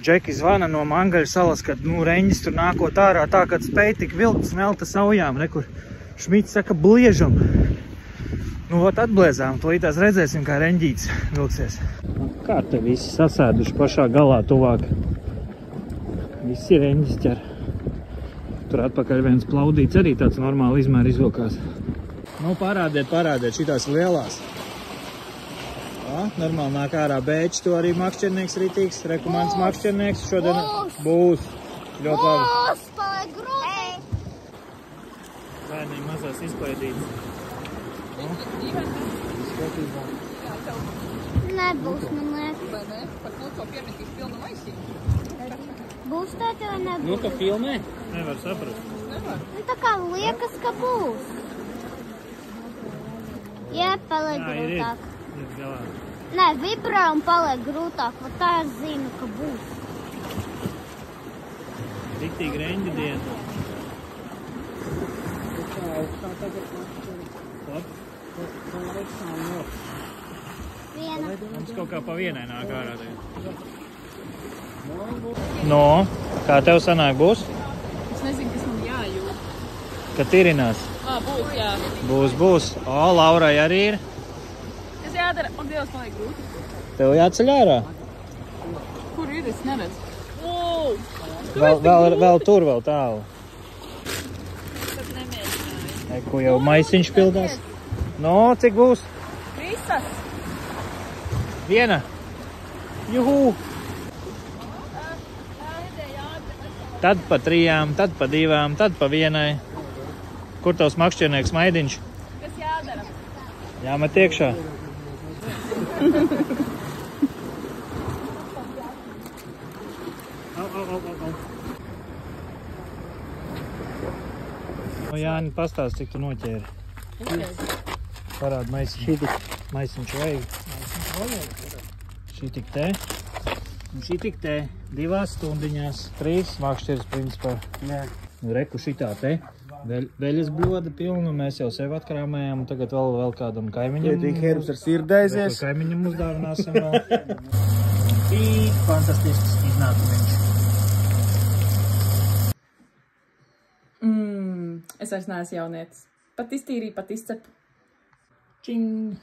Džeki zvana no Mangaļu salas, kad, reņģis tur nākot ārā tā, kad spēj tik vilkt smelta saujām. Rekur, Šmits saka, bliežam. Atbliezām, tūlītās redzēsim, kā reņģīts vilksies. Kā te visi sasēduši pašā galā tuvāk? Visi reņģis ķer. Tur atpakaļ viens plaudīts arī tāds normāli izmēri izvilkās. Parādiet, šitās lielās. Normāli nāk ārā bēķis, to arī makšķernieks ritīgs, rekomandas makšķernieks šodien būs. Ļoti labi. Būs, paliek grūti. Bērniem mazās izklaidītas. Nebūs, man liekas. Vai ne? Par to, ko piemetīs pilnu maisību. Būs tā, vai nebūs? Ka filmē? Nevar saprast. Nevar. Tā kā liekas, ka būs. Jā, paliek grūtāk. Ir galā. Nē, vibrē un paliek grūtāk, tā es zinu, ka būs. Riktīgi reņģi diena. Viena. Mums kaut kā pa vienai nāk ārā tagad. Kā tev sanāk būs? Es nezinu, kas man jājūt. Ka tirinās. Būs, jā. Būs. Laurai arī ir. Kas jādara? Ak, Dievs, paliek grūti. Tev jāceļ ārā. Kur ir? Es neredzu. Vēl tur, vēl tālu. Tad nemēģināju. Ko jau maisiņš pildās? Cik būs? Visas. Viena. Juhu. Tad pa 3, tad pa 2, tad pa 1. Kur tavs makšķernieks maidiņš? Kas jādara? Jāmet iekšā. Jāni, pastāst, cik tu noķēri. Parāda maisiņu. Maisiņš vajag. Šī tik te. Un šī tik te. 2 stundiņās. 3 makšķeris principā. Reku šitā te. Veļas bļoda pilnu, mēs jau sev atkrāmējām, un tagad vēl kādam kaimiņam. Iedīgi herbs ar sirdēsies. Kaimiņam uzdāvināsim vēl. Fantastisks iznākumiņš. Es vairs neesmu jaunietis. Pat iztīrīju, pat izcepu. Čing!